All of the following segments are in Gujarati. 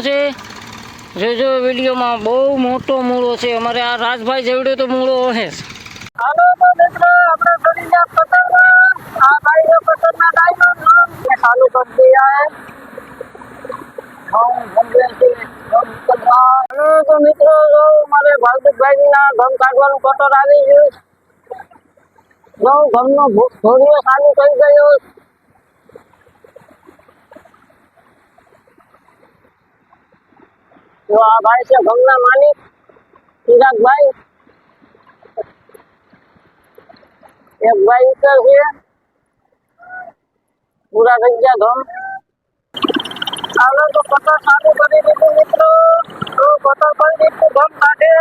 છે। જોજો વિડીયોમાં બહુ મોટો મૂળો છે। અમારે આ રાજભાઈ જેવડો તો મૂળો હે। હાલો તો મિત્રો આપણે ચડી ગયા પતંગમાં। આ ભાઈ એ પતંગના ડાયમંડ ને ચાલુ કરી દિયા है। હાલો તો મિત્રો જો મારે ભાલદુભાઈ ના ઘમ કાઢવાનું કટર આવી ગયું। જો ઘમનો ઘોડીઓ ચાલુ થઈ ગયો। તો આ ભાઈ છે ઘમના માલિક ચિરાગભાઈ। એક ભાઈ ઉતર છે પૂરા થઈ ગયા ઘમ। ચાલો તો કટર ચાલુ કરી દીધું મિત્રો। તો કટર કરી દીધું ઘમ કાઢે।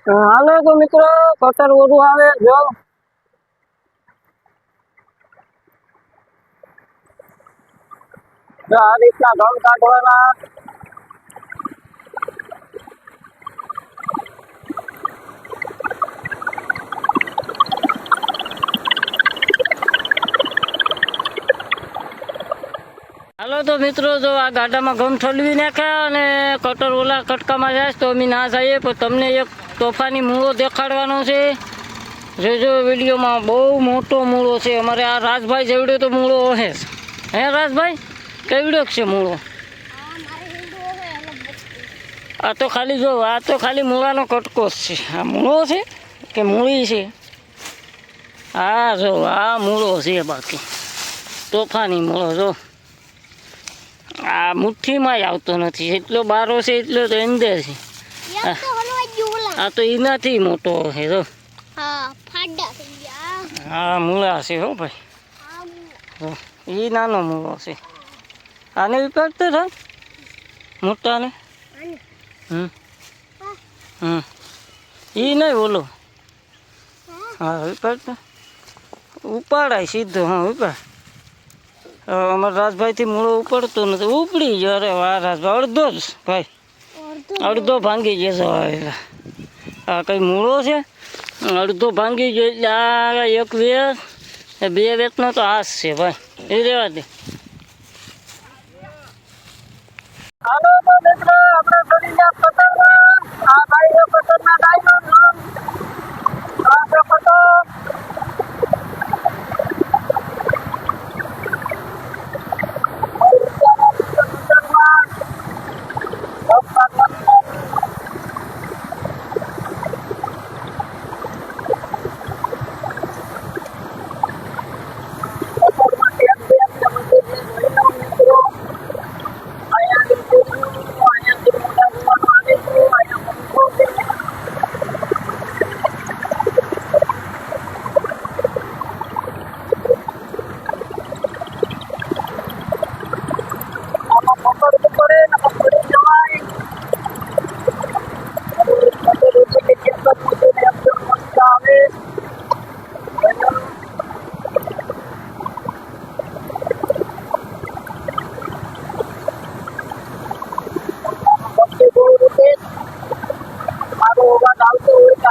હાલો તો મિત્રો કટર ઓરું આવે જો આ રીતના ઘમ કાઢવાના। હાલો તો મિત્રો જો આ ગાડામાં ઘમ ઠલવી નાખ્યા અને કટર ઓલા કટકામાં જાય તો અમે ના જઈએ પણ તમને એક તોફાની મૂળો દેખાડવાનો છે। જોજો વિડીયોમાં બહુ મોટો મૂળો છે। અમારે આ રાજભાઈ જેવડો તો મૂળો હે। હે રાજભાઈ કેવડો છે મૂળો? આ તો ખાલી જો આ તો ખાલી મૂળાનો કટકો જ છે। આ મૂળો છે કે મૂળી છે? હા જો આ મૂળો છે બાકી તોફાની મૂળો જો આ મુઠ્ઠીમાં આવતો નથી એટલો બારો છે એટલો તો અંદર છે। આ તો એનાથી મોટો છે જો હા મૂળા છે હો ભાઈ એ નાનો મૂળો છે। આને વિપાડતો થાય મોટાને એ નહીં બોલો હા વિપાડતો ઉપાડાય સીધો હા વિપાડ। અમારા રાજભાઈથી મૂળો ઉપડતો નથી ઉપડી ગયો। અરે વાહ રાજભાઈ અડધો જ ભાઈ અડધો ભાંગી જશો હવે। આ કંઈ મૂળો છે અડધો ભાંગી ગયો એટલે આ એક વેચ બે વેચનો તો હાથ છે ભાઈ એ રહેવા દે। હાલો તો મિત્રો આપણે ચડી ગયા પતંગમાં। આ ભાઈ એ પતંગના ડાયમંડ પતંગ મારો અવાજ આવતો હોય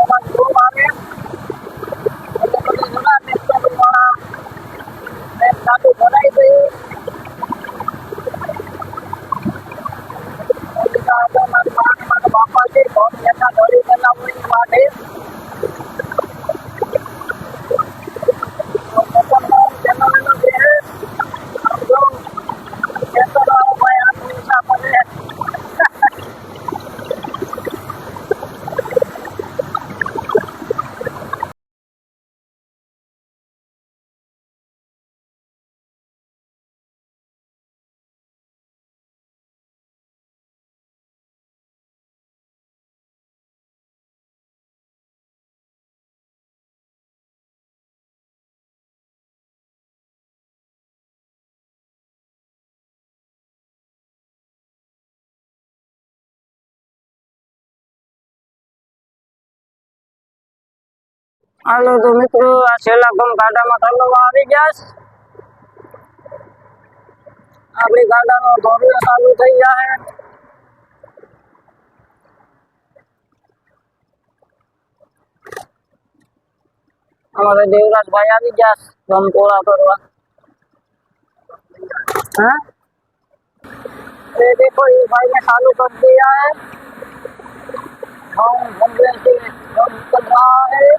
અવાજ બહુ આવે ચાલુ ભરાઈ ગયું। મારા બાપા છે ઘડી પેલા હોય માટે હાલો તો મિત્રો આ છેલ્લા ઘમ ગાડામાં ઠલવવા આવી ગયા। આપણી ગાડાનો ધોરણ ચાલુ થઈ જાય. हमारे देवराज भाई आ गया हम थोड़ा करवा हाँ ये देखो ये भाई ने चालू कर दिया है हम घूमने से हम कर रहा है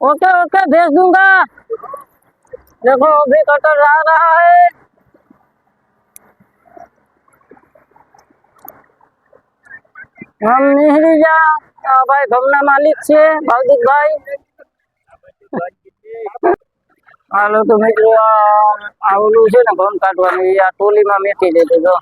ओके ओके भेज दूंगा देखो अभी कटर आ रहा है हम नहीं जा भाई गमना मालिक છે ભાવદીપ ભાઈ હાલો તો મિત્રો આ ઓલું છે ને ઘઉં કાઢવાનું એ આ ટોલીમાં મેકી દેજો જો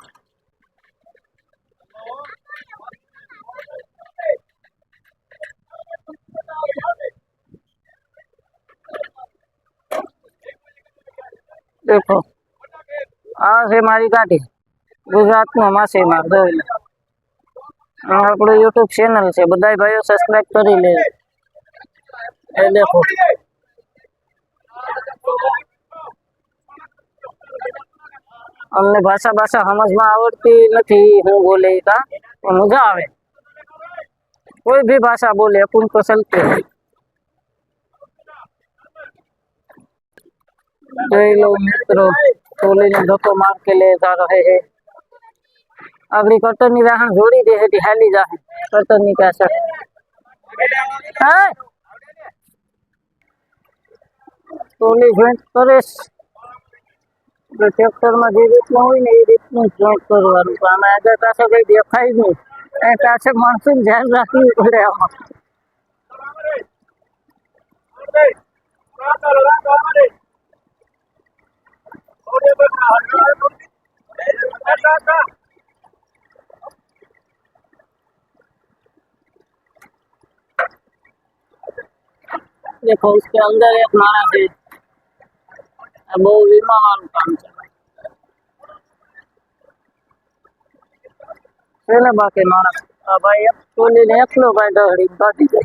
देखो आ છે મારી ગાડી ગુજરાતનો માછીમાર જોઈ લે આપણું યુટ્યુબ ચેનલ છે બધા ભાઈઓ સબસ્ક્રાઇબ કરી લે એ देखो અમને ભાષા સમજમાં આવડતી નથી હું બોલે કા મજા આવે कोई भी भाषा बोले अपन को चलते कई लोग मित्रों टोली ने धक्को मार के ले जा रहे हैं अगली कटनी राहन जोड़ी दे है हाली जा कटनी का सर है टोली ज्वाइंट करे ट्रेक्टर में जे રીતનું હોય ને એ રીતનું જોઈન્ટ કરવાનું પણ આગળ પાછળ કઈ દેખાય નહીં એ પાછળ માણસોને ધ્યાન રાખવું પડે આમાં देखो उसके अंदर एक माणस है બહુ વિમાવાનું કામ છે ને બાકી માણસ ભાઈ એક ટોલીને એકલો ભાઈ દહડી કાઢી દે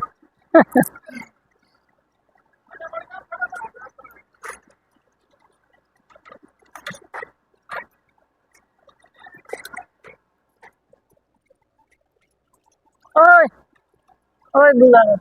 ઓય ઓય બુલાવે